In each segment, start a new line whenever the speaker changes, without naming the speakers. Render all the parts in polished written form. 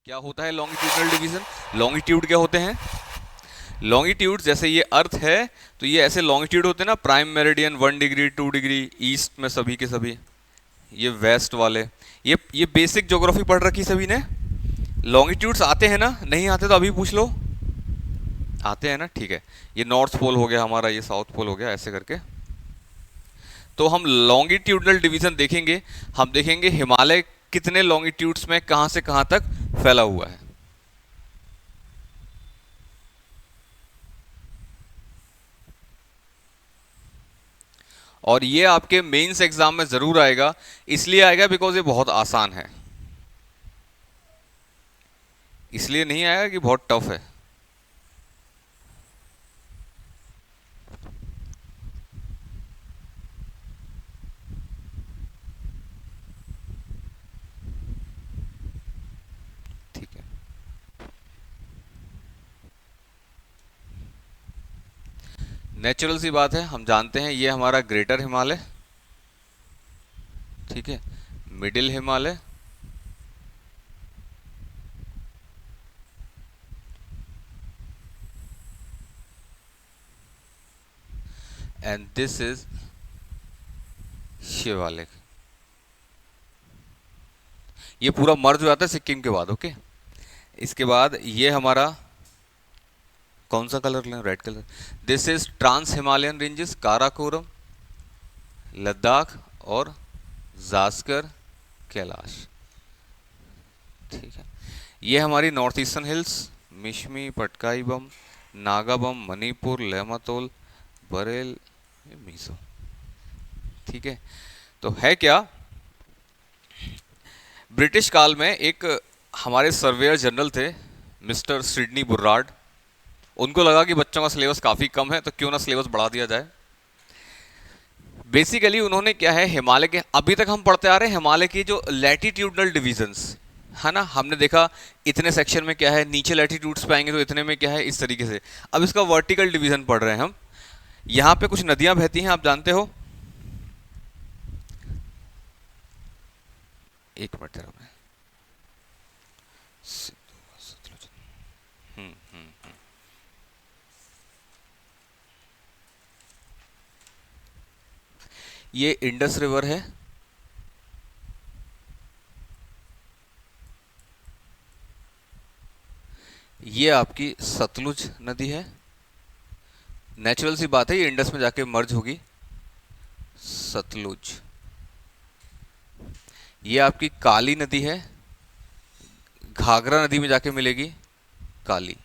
क्या होता है लॉन्गिट्यूडनल डिवीजन? लॉन्गिट्यूड क्या होते हैं? लॉन्गिट्यूड जैसे ये अर्थ है तो ये ऐसे लॉन्गिट्यूड होते हैं ना, prime meridian 1 degree 2 degree east में सभी के सभी, ये वेस्ट वाले, ये बेसिक ज्योग्राफी पढ़ रखी सभी ने। लॉन्गिट्यूड्स आते हैं ना, नहीं आते तो अभी पूछ लो। आते हैं ना, ठीक है। ये नॉर्थ पोल हो गया हमारा, ये साउथ पोल हो गया, ऐसे करके। तो हम लॉन्गिट्यूडनल डिवीजन देखेंगे। हम देखेंगे हिमालय कितने लॉन्गिट्यूड्स में कहां से कहां तक फैला हुआ है। और ये आपके मेंस एग्जाम में जरूर आएगा, इसलिए आएगा बिकॉज ये बहुत आसान है, इसलिए नहीं आएगा कि बहुत टफ है। ठीक है, नेचुरल सी बात है, हम जानते हैं ये हमारा ग्रेटर हिमालय, ठीक है, middle Himalaya, and this is Shivalik. ये पूरा मर्ज हो जाता है सिक्किम के बाद, ओके। इसके बाद ये हमारा कौन सा कलर लें? Red colour. This is trans Himalayan ranges, Karakoram, Ladakh और जास्कर, कैलाश, ठीक है। ये हमारी north eastern hills, Mishmi, Patkai Bum, Naga Bum, Manipur, लेमातोल, बरेल, मीसो, ठीक है। तो है क्या, ब्रिटिश काल में एक हमारे सर्वेयर जनरल थे मिस्टर सिडनी बुर्रार्ड। उनको लगा कि बच्चों का सिलेबस काफ़ी कम है तो क्यों ना सिलेबस बढ़ा दिया जाए। बेसिकली उन्होंने क्या है, हिमालय के, अभी तक हम पढ़ते आ रहे हैं हिमालय की जो लैटिट्यूडनल डिवीजंस है ना, हमने देखा इतने सेक्शन में क्या है, नीचे लैटिट्यूड्स पे आएंगे तो इतने में क्या है, इस तरीके से। अब इसका वर्टिकल डिवीजन पढ़ रहे हैं हम। यहाँ पे कुछ नदियां बहती हैं, आप जानते हो। एक मिनट जरा, मैं सिंधु, सतलुज, हम्म हम्म हम्म। ये इंडस रिवर है, ये आपकी सतलुज नदी है। नेचुरल सी बात है, ये इंडस में जाके मर्ज होगी, सतलुज। ये आपकी काली नदी है, घाघरा नदी में जाके मिलेगी, काली।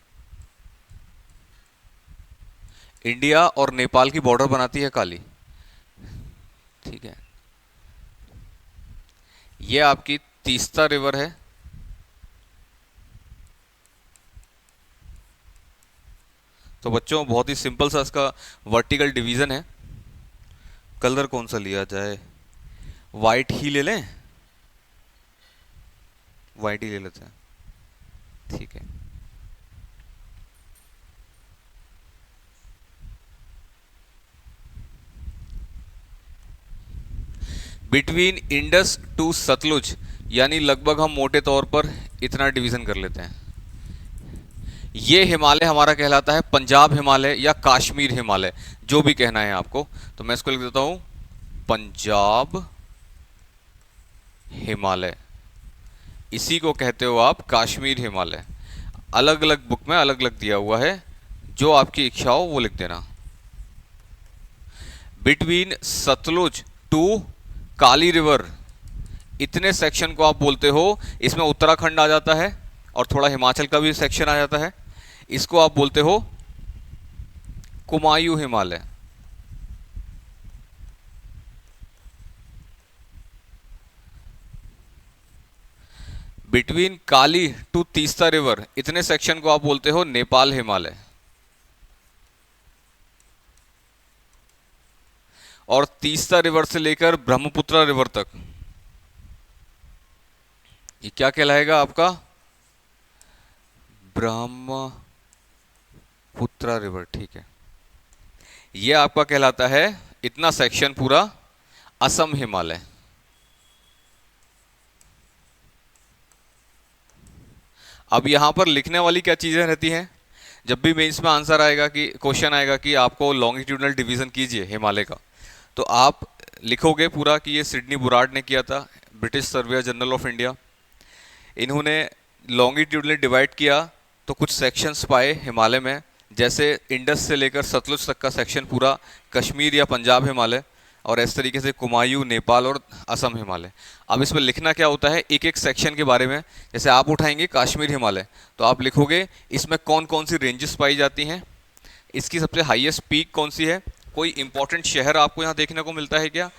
इंडिया और नेपाल की बॉर्डर बनाती है काली, ठीक है। ये आपकी तीस्ता रिवर है, तो बच्चों बहुत ही सिंपल सा इसका वर्टिकल डिवीजन है। कलर कौन सा लिया जाए? वाइट ही ले लें, वाइट ही ले लेते हैं, ठीक है। बिटवीन इंडस टू सतलुज, यानी लगभग हम मोटे तौर पर इतना डिवीजन कर लेते हैं। ये हिमालय हमारा कहलाता है पंजाब हिमालय या कश्मीर हिमालय, जो भी कहना है आपको। तो मैं इसको लिख देता हूं पंजाब हिमालय, इसी को कहते हो आप कश्मीर हिमालय। अलग अलग बुक में अलग अलग दिया हुआ है, जो आपकी इच्छा हो वो लिख देना। Between Sutlej to Kali river, इतने सेक्शन को आप बोलते हो, इसमें उत्तराखंड आ जाता है और थोड़ा हिमाचल का भी सेक्शन आ जाता है, इसको आप बोलते हो Kumaon Himalaya. Between Kali to Teesta river, इतने सेक्शन को आप बोलते हो नेपाल हिमालय। और तीस्ता रिवर से लेकर ब्रह्मपुत्र रिवर तक, ये क्या कहलाएगा आपका? ब्रह्मपुत्र रिवर, ठीक है। ये आपका कहलाता है, इतना सेक्शन पूरा असम हिमालय। अब यहाँ पर लिखने वाली क्या चीज़ें रहती हैं, जब भी मेंस में आंसर आएगा कि क्वेश्चन आएगा कि आपको लॉन्गिट्यूडनल डिवीज़न कीजिए हिमालय का, तो आप लिखोगे पूरा कि ये सिडनी बुराड ने किया था, British surveyor general of India. इन्होंने लॉन्गिट्यूडनली डिवाइड किया तो कुछ सेक्शंस पाए हिमालय में, जैसे इंडस से लेकर सतलुज तक का सेक्शन पूरा, कश्मीर या पंजाब हिमालय, और इस तरीके से कुमायूं नेपाल और असम हिमालय। अब इसमें लिखना क्या होता है, एक एक सेक्शन के बारे में। जैसे आप उठाएंगे कश्मीर हिमालय, तो आप लिखोगे इसमें कौन कौन सी रेंजेस पाई जाती हैं, इसकी सबसे हाईएस्ट पीक कौन सी है, कोई इंपॉर्टेंट शहर आपको यहाँ देखने को मिलता है क्या,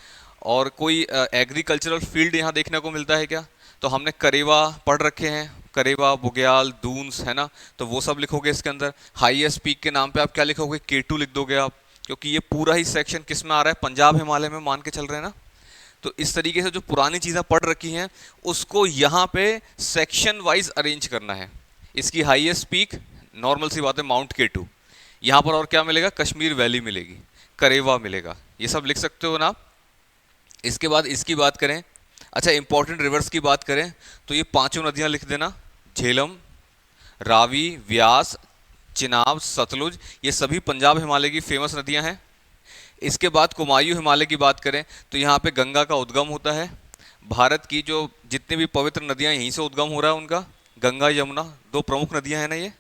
और कोई एग्रीकल्चरल फील्ड यहाँ देखने को मिलता है क्या। तो हमने करेवा पढ़ रखे हैं, करेवा, बुग्याल, दून्स, है ना, तो वो सब लिखोगे इसके अंदर। हाईएस्ट पीक के नाम पे आप क्या लिखोगे, K2 लिख दोगे आप, क्योंकि ये पूरा ही सेक्शन किस में आ रहा है, पंजाब हिमालय में मान के चल रहे हैं ना। तो इस तरीके से जो पुरानी चीज़ें पढ़ रखी हैं उसको यहाँ पे सेक्शन वाइज अरेंज करना है। इसकी हाईएस्ट पीक नॉर्मल सी बात है माउंट K2, यहाँ पर और क्या मिलेगा, कश्मीर वैली मिलेगी, करेवा मिलेगा, ये सब लिख सकते हो ना आप। इसके बाद इसकी बात करें, अच्छा इंपॉर्टेंट रिवर्स की बात करें तो ये पांचों नदियाँ लिख देना, झेलम, रावी, व्यास, चिनाब, सतलुज, ये सभी पंजाब हिमालय की फेमस नदियाँ हैं। इसके बाद कुमायूं हिमालय की बात करें तो यहाँ पे गंगा का उद्गम होता है। भारत की जो जितनी भी पवित्र नदियाँ यहीं से उद्गम हो रहा है उनका, गंगा यमुना दो प्रमुख नदियाँ हैं ना ये,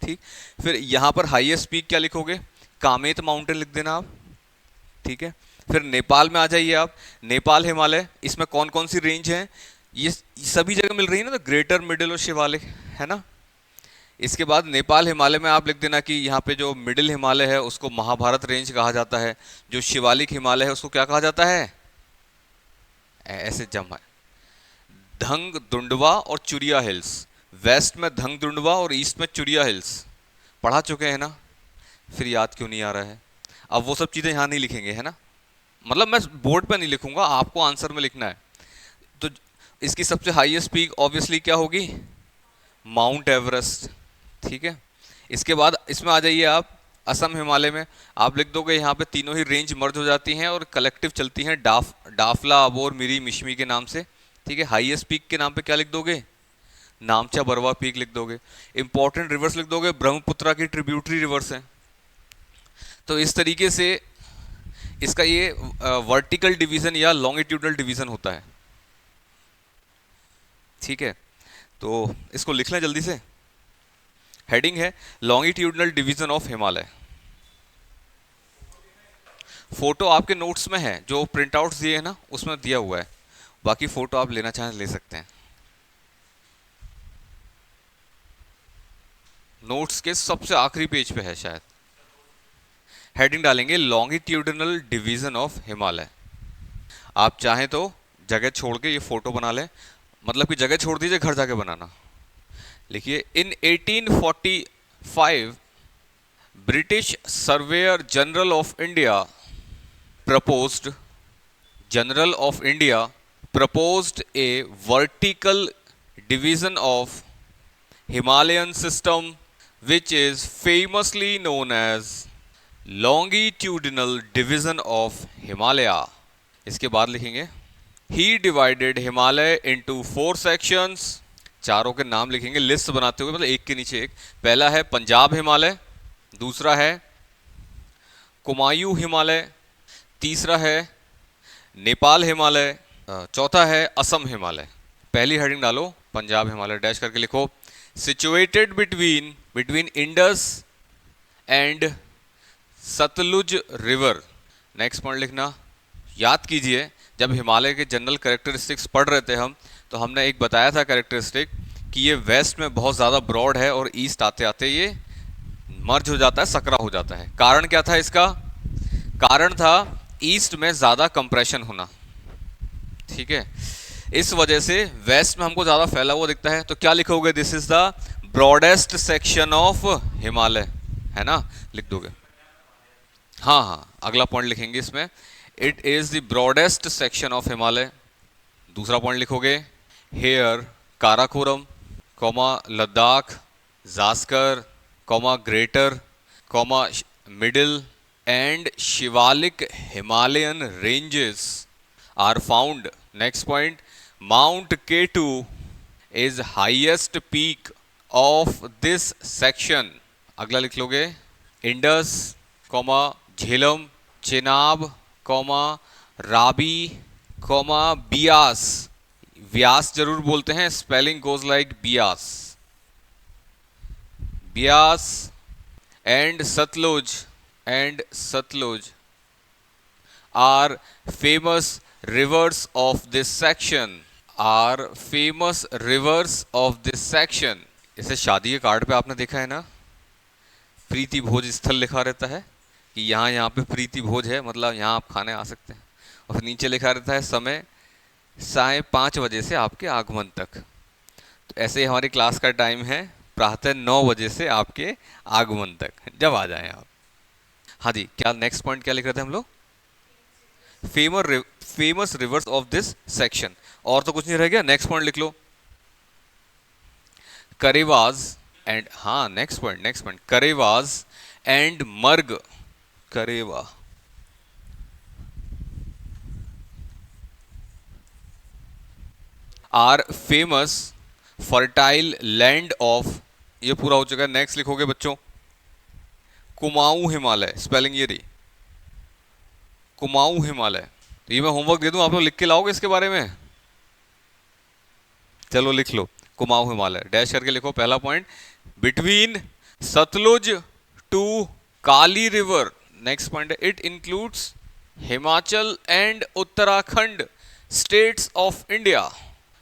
ठीक। फिर यहाँ पर हाईएस्ट पीक क्या लिखोगे, कामेत माउंटेन लिख देना आप, ठीक है। फिर नेपाल में आ जाइए आप, नेपाल हिमालय, इसमें कौन कौन सी रेंज है, ये सभी जगह मिल रही है ना, तो ग्रेटर, मिडिल और शिवालिक, है ना। इसके बाद नेपाल हिमालय में आप लिख देना कि यहाँ पे जो मिडिल हिमालय है उसको महाभारत रेंज कहा जाता है, जो शिवालिक हिमालय है उसको क्या कहा जाता है, ऐसे जमा है, धंग दुंडवा और चुरिया हिल्स। वेस्ट में धंग दुंडवा और ईस्ट में चुरिया हिल्स, पढ़ा चुके हैं ना, फिर याद क्यों नहीं आ रहा है। अब वो सब चीज़ें यहाँ नहीं लिखेंगे, है ना, मतलब मैं बोर्ड पे नहीं लिखूंगा, आपको आंसर में लिखना है। तो इसकी सबसे हाईएस्ट पीक ऑब्वियसली क्या होगी, माउंट एवरेस्ट, ठीक है। इसके बाद इसमें आ जाइए आप, असम हिमालय में आप लिख दोगे, यहाँ पे तीनों ही रेंज मर्ज हो जाती हैं और कलेक्टिव चलती हैं डाफला, अबोर, मिरी, मिशमी के नाम से, ठीक है। हाईएस्ट पीक के नाम पे क्या लिख दोगे, नामचा बरवा पीक लिख दोगे। इंपॉर्टेंट रिवर्स लिख दोगे, ब्रह्मपुत्रा की ट्रिब्यूटरी रिवर्स है। तो इस तरीके से इसका ये वर्टिकल डिवीजन या लॉन्गिट्यूडनल डिवीजन होता है, ठीक है। तो इसको लिख लें जल्दी से। हेडिंग है longitudinal division of Himalaya. Photo आपके नोट्स में है, जो प्रिंट आउट्स दिए हैं ना उसमें दिया हुआ है, बाकी फोटो आप लेना चाहें ले सकते हैं। नोट्स के सबसे आखिरी पेज पे है शायद, हेडिंग डालेंगे लॉन्गिट्यूडनल डिवीजन ऑफ हिमालय। आप चाहें तो जगह छोड़ के ये फोटो बना लें, मतलब कि जगह छोड़ दीजिए, घर जाके बनाना। लिखिए, इन 1845 British surveyor general of India proposed a vertical division of Himalayan system which is famously known as longitudinal division of Himalaya। इसके बाद लिखेंगे, he divided Himalaya into 4 sections। चारों के नाम लिखेंगे लिस्ट बनाते हुए, मतलब एक के नीचे एक। पहला है पंजाब हिमालय, दूसरा है कुमायूं हिमालय, तीसरा है नेपाल हिमालय, चौथा है असम हिमालय। पहली हेडिंग डालो पंजाब हिमालय, डैश करके लिखो, situated between Indus and Sutlej river. Next point लिखना, याद कीजिए जब हिमालय के जनरल कैरेक्टरिस्टिक्स पढ़ रहे थे हम, तो हमने एक बताया था कैरेक्टरिस्टिक कि ये वेस्ट में बहुत ज़्यादा ब्रॉड है और ईस्ट आते आते ये मर्ज हो जाता है, सकरा हो जाता है। कारण क्या था इसका, कारण था ईस्ट में ज़्यादा कंप्रेशन होना, ठीक है। इस वजह से वेस्ट में हमको ज़्यादा फैला हुआ दिखता है। तो क्या लिखोगे, this is the broadest section of Himalaya, है ना, लिख दोगे। हाँ हाँ, अगला पॉइंट लिखेंगे इसमें, it is the broadest section of Himalaya. दूसरा पॉइंट लिखोगे, here Karakoram, comma Ladakh, Zanskar, comma greater, comma middle and Shivalik Himalayan ranges are found. Next point, mount K2 is highest peak of this section, अगला लिख लोगे Indus comma Jhelum, Chenab comma Ravi comma Beas, Vyas जरूर बोलते हैं, spelling goes like Beas, Beas and Sutlej are famous rivers of this section, are famous rivers of this section. इसे शादी के card पे आपने देखा है ना, प्रीति भोज स्थल लिखा रहता है कि यहाँ पे प्रीति भोज है, मतलब यहाँ आप खाने आ सकते हैं, और फिर नीचे लिखा रहता है समय 5:30 से आपके आगमन तक। तो ऐसे ही हमारी क्लास का टाइम है प्रातः 9 बजे से आपके आगमन तक, जब आ जाएं आप। हाँ जी, क्या नेक्स्ट पॉइंट क्या लिख रहे थे हम लोग? Famous rivers of this section. और तो कुछ नहीं रह गया, नेक्स्ट पॉइंट लिख लो करेवाज एंड, हाँ next point karewas and marg, karewa are famous fertile land of, ये पूरा हो चुका है। नेक्स्ट लिखोगे बच्चों कुमाऊं हिमालय, स्पेलिंग ये रही कुमाऊं हिमालय। तो ये मैं होमवर्क दे दूं, आप लोग लिख के लाओगे इसके बारे में? चलो लिख लो कुमाऊं हिमालय, डैश करके लिखो पहला point, between Sutlej to Kali river. Next point है it includes Himachal and Uttarakhand states of India.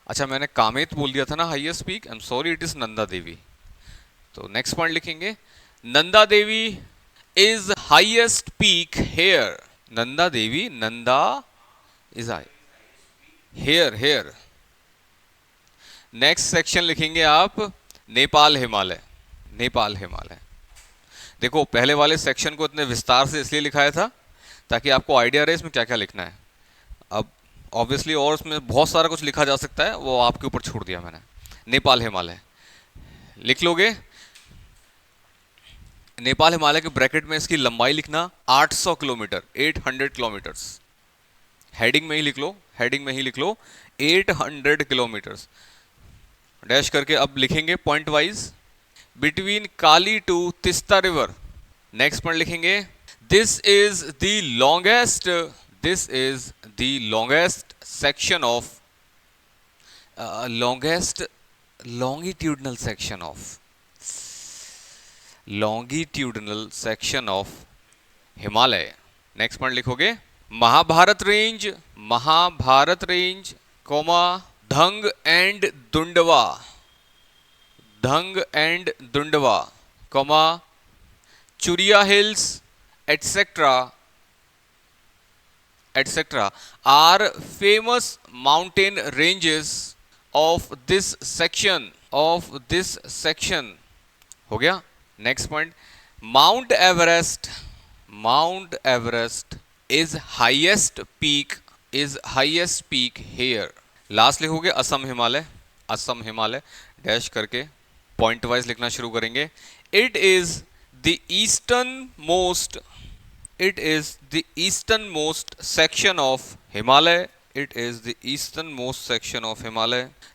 अच्छा मैंने कामेत बोल दिया था ना highest peak, I am sorry, it is Nanda Devi. तो नेक्स्ट पॉइंट लिखेंगे Nanda Devi is highest peak here, Nanda Devi, Nanda is here. Next section लिखेंगे आप नेपाल हिमालय, नेपाल हिमालय। देखो पहले वाले सेक्शन को इतने विस्तार से इसलिए लिखाया था ताकि आपको आइडिया रहे इसमें क्या क्या लिखना है। अब ऑब्वियसली और उसमें बहुत सारा कुछ लिखा जा सकता है, वो आपके ऊपर छोड़ दिया मैंने। नेपाल हिमालय लिख लोगे, नेपाल हिमालय के ब्रैकेट में इसकी लंबाई लिखना 800 किलोमीटर, 800 किलोमीटर्स। हेडिंग में ही लिख लो, हेडिंग में ही लिख लो 800 किलोमीटर्स, डैश करके। अब लिखेंगे point wise, between Kali to Teesta river. Next point लिखेंगे this is the longest section of longitudinal section of Himalaya. Next point लिखोगे Mahabharat range comma Dhang and Dundwa comma Churia hills etcetera are famous mountain ranges of this section. हो गया। Next point mount Everest is highest peak here. Last लिखोगे Assam Himalaya, dash करके point wise लिखना शुरू करेंगे। It is the eastern most section of Himalaya,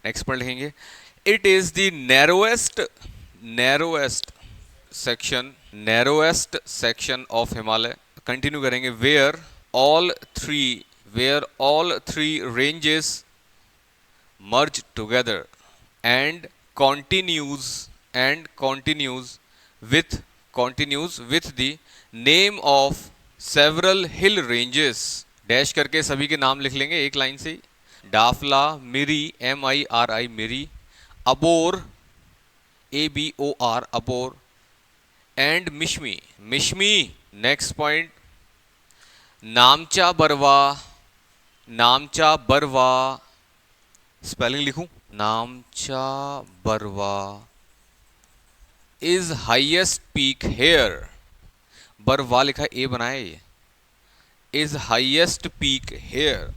next point लिखेंगे it is the narrowest section of Himalaya. Continue करेंगे where all three ranges merge together and continues with the name of several hill ranges। Dash करके सभी के नाम लिख लेंगे एक line से, Dafla, Miri MIRI Miri, Abor ABOR Abor, and Mishmi. Next point Namcha Barwa, spelling लिखूं Namcha Barwa is highest peak here, Barwa लिखा ए बनाया, ये is highest peak hair,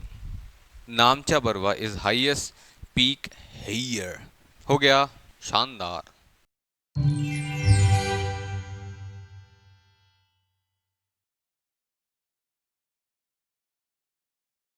नामचा Barwa is highest peak here. हो गया, शानदार।